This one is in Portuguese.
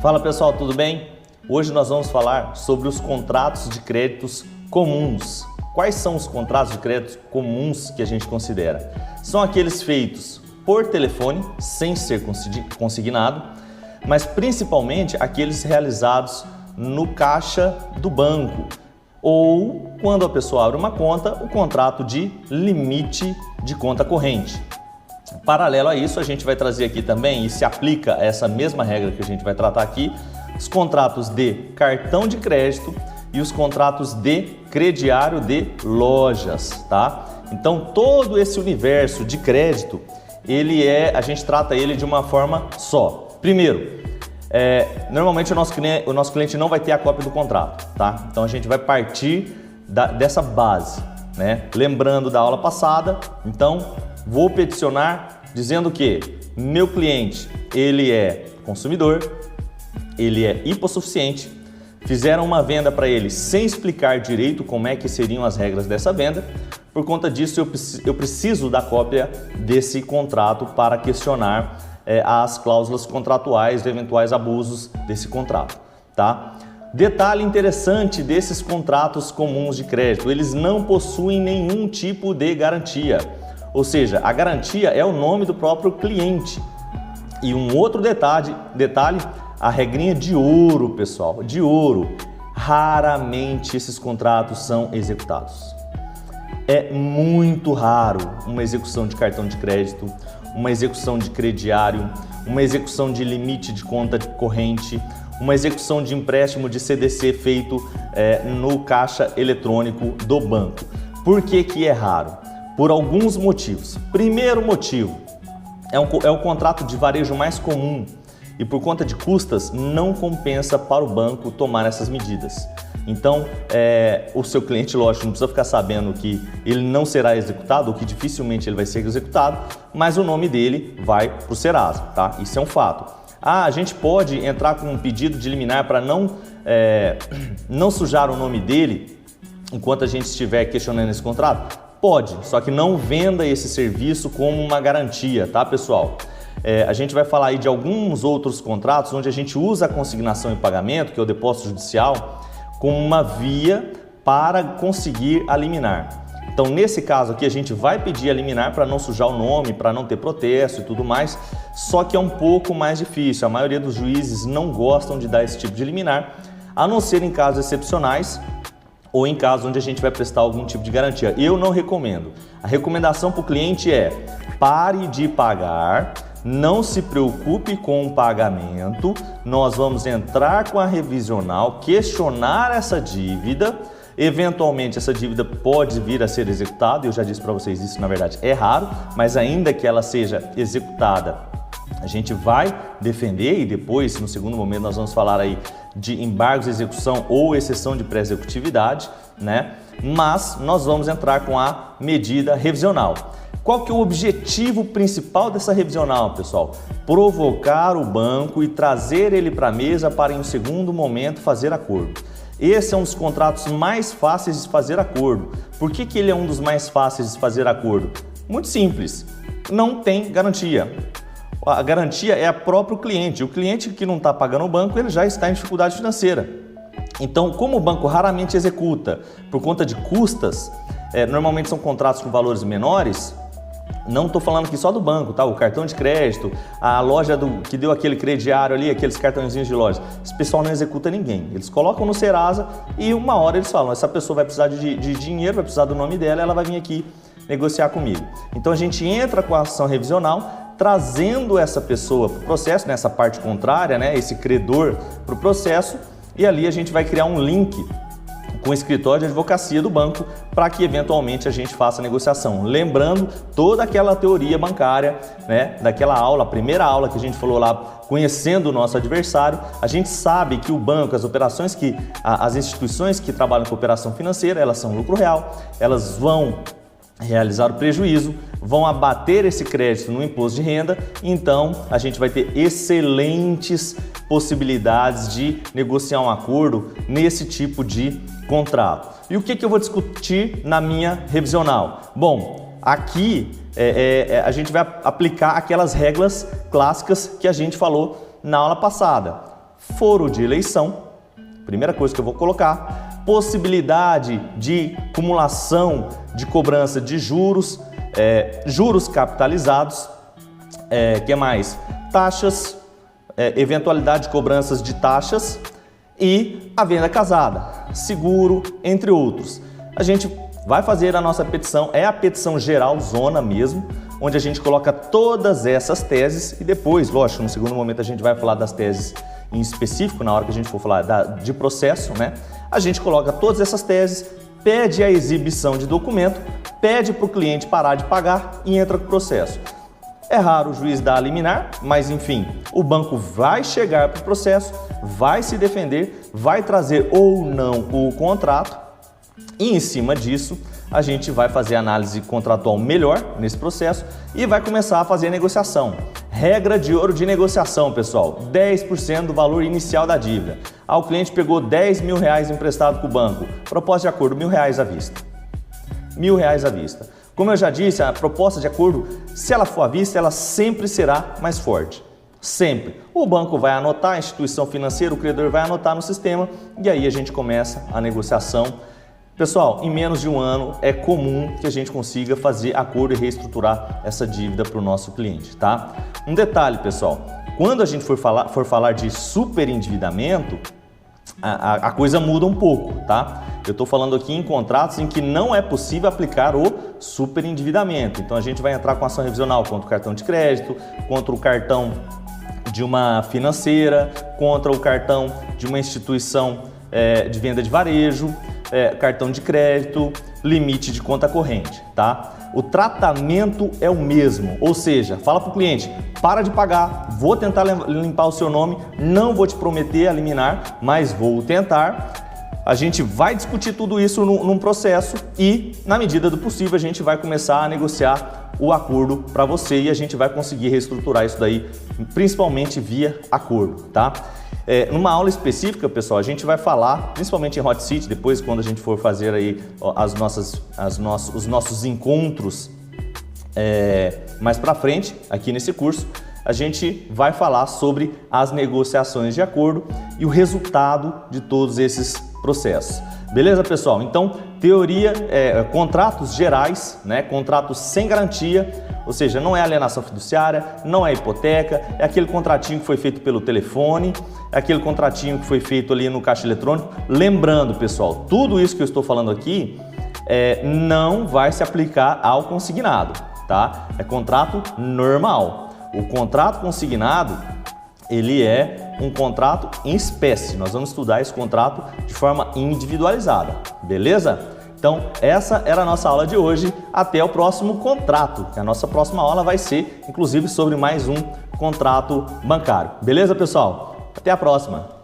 Fala pessoal, tudo bem? Hoje nós vamos falar sobre os contratos de créditos comuns. Quais são os contratos de créditos comuns que a gente considera? São aqueles feitos por telefone, sem ser consignado, mas principalmente aqueles realizados no caixa do banco ou quando a pessoa abre uma conta, o contrato de limite de conta corrente. Paralelo a isso, a gente vai trazer aqui também, e se aplica essa mesma regra que a gente vai tratar aqui, os contratos de cartão de crédito e os contratos de crediário de lojas, tá? Então, todo esse universo de crédito, a gente trata ele de uma forma só. Primeiro, normalmente o nosso cliente não vai ter a cópia do contrato, tá? Então, a gente vai partir dessa base, né? Lembrando da aula passada, então, vou peticionar dizendo que meu cliente, ele é consumidor, ele é hipossuficiente, fizeram uma venda para ele sem explicar direito como é que seriam as regras dessa venda. Por conta disso, eu preciso da cópia desse contrato para questionar as cláusulas contratuais de eventuais abusos desse contrato, tá? Detalhe interessante desses contratos comuns de crédito, eles não possuem nenhum tipo de garantia. Ou seja, a garantia é o nome do próprio cliente. E um outro detalhe, a regrinha de ouro, pessoal, de ouro. Raramente esses contratos são executados. É muito raro uma execução de cartão de crédito, uma execução de crediário, uma execução de limite de conta corrente, uma execução de empréstimo de CDC feito no caixa eletrônico do banco. Por que que é raro? Por alguns motivos. Primeiro motivo, é o contrato de varejo mais comum e por conta de custas não compensa para o banco tomar essas medidas. Então, o seu cliente, lógico, não precisa ficar sabendo que ele não será executado ou que dificilmente ele vai ser executado, mas o nome dele vai para o Serasa, tá? Isso é um fato. A gente pode entrar com um pedido de liminar para não sujar o nome dele enquanto a gente estiver questionando esse contrato? Pode, só que não venda esse serviço como uma garantia, tá, pessoal? A gente vai falar aí de alguns outros contratos onde a gente usa a consignação e pagamento, que é o depósito judicial, como uma via para conseguir a liminar. Então, nesse caso aqui, a gente vai pedir a liminar para não sujar o nome, para não ter protesto e tudo mais, só que é um pouco mais difícil. A maioria dos juízes não gostam de dar esse tipo de liminar, a não ser em casos excepcionais, ou em caso onde a gente vai prestar algum tipo de garantia. Eu não recomendo. A recomendação para o cliente é: pare de pagar, não se preocupe com o pagamento, nós vamos entrar com a revisional, questionar essa dívida, eventualmente essa dívida pode vir a ser executada, eu já disse para vocês isso, na verdade é raro, mas ainda que ela seja executada, a gente vai defender e depois, no segundo momento, nós vamos falar aí de embargos de execução ou exceção de pré-executividade, né? Mas nós vamos entrar com a medida revisional. Qual que é o objetivo principal dessa revisional, pessoal? Provocar o banco e trazer ele para a mesa para, em um segundo momento, fazer acordo. Esse é um dos contratos mais fáceis de fazer acordo. Por que que ele é um dos mais fáceis de fazer acordo? Muito simples, não tem garantia. A garantia é a próprio cliente. O cliente que não está pagando o banco, ele já está em dificuldade financeira. Então, como o banco raramente executa por conta de custas, normalmente são contratos com valores menores, não estou falando aqui só do banco, tá? O cartão de crédito, a loja que deu aquele crediário ali, aqueles cartõezinhos de loja, esse pessoal não executa ninguém. Eles colocam no Serasa e uma hora eles falam, essa pessoa vai precisar de dinheiro, vai precisar do nome dela, ela vai vir aqui negociar comigo. Então a gente entra com a ação revisional, trazendo essa pessoa para o processo, nessa parte contrária, né, esse credor para o processo, e ali a gente vai criar um link com o escritório de advocacia do banco para que eventualmente a gente faça a negociação. Lembrando toda aquela teoria bancária, né, daquela aula, a primeira aula que a gente falou lá, conhecendo o nosso adversário, a gente sabe que o banco, as instituições que trabalham com operação financeira, elas são lucro real, elas vão realizar o prejuízo, vão abater esse crédito no imposto de renda, então a gente vai ter excelentes possibilidades de negociar um acordo nesse tipo de contrato. E o que eu vou discutir na minha revisional? Bom, aqui a gente vai aplicar aquelas regras clássicas que a gente falou na aula passada. foro de eleição, primeira coisa que eu vou colocar, possibilidade de acumulação de cobrança de juros, juros capitalizados, que mais? Taxas, eventualidade de cobranças de taxas e a venda casada, seguro, entre outros. A gente vai fazer a nossa petição, é a petição geral zona mesmo, onde a gente coloca todas essas teses e depois, lógico, no segundo momento a gente vai falar das teses em específico, na hora que a gente for falar de processo, né? A gente coloca todas essas teses, pede a exibição de documento, pede para o cliente parar de pagar e entra com o processo. É raro o juiz dar a liminar, mas enfim, o banco vai chegar para o processo, vai se defender, vai trazer ou não o contrato e em cima disso a gente vai fazer a análise contratual melhor nesse processo e vai começar a fazer a negociação. Regra de ouro de negociação, pessoal, 10% do valor inicial da dívida. O cliente pegou 10 mil reais emprestado com o banco, proposta de acordo, R$1.000 à vista. R$1.000 à vista. Como eu já disse, a proposta de acordo, se ela for à vista, ela sempre será mais forte. Sempre. O banco vai anotar, a instituição financeira, o credor vai anotar no sistema e aí a gente começa a negociação. Pessoal, em menos de um ano é comum que a gente consiga fazer acordo e reestruturar essa dívida para o nosso cliente, tá? Um detalhe, pessoal, quando a gente for falar de superendividamento, a coisa muda um pouco, tá? Eu estou falando aqui em contratos em que não é possível aplicar o superendividamento. Então a gente vai entrar com ação revisional contra o cartão de crédito, contra o cartão de uma financeira, contra o cartão de uma instituição de venda de varejo, cartão de crédito, limite de conta corrente, tá? O tratamento é o mesmo, ou seja, fala para o cliente, para de pagar, vou tentar limpar o seu nome, não vou te prometer a liminar, mas vou tentar. A gente vai discutir tudo isso num processo e, na medida do possível, a gente vai começar a negociar o acordo para você e a gente vai conseguir reestruturar isso daí, principalmente via acordo, tá? Numa aula específica, pessoal, a gente vai falar, principalmente em Hot Seat, depois quando a gente for fazer aí os nossos encontros mais para frente, aqui nesse curso, a gente vai falar sobre as negociações de acordo e o resultado de todos esses processos. Beleza, pessoal? Então, teoria, contratos gerais, né? Contratos sem garantia, ou seja, não é alienação fiduciária, não é hipoteca, é aquele contratinho que foi feito pelo telefone, é aquele contratinho que foi feito ali no caixa eletrônico. Lembrando, pessoal, tudo isso que eu estou falando aqui não vai se aplicar ao consignado, tá? É contrato normal. O contrato consignado, ele é um contrato em espécie. Nós vamos estudar esse contrato de forma individualizada, beleza? Então, essa era a nossa aula de hoje. Até o próximo contrato. A nossa próxima aula vai ser, inclusive, sobre mais um contrato bancário. Beleza, pessoal? Até a próxima!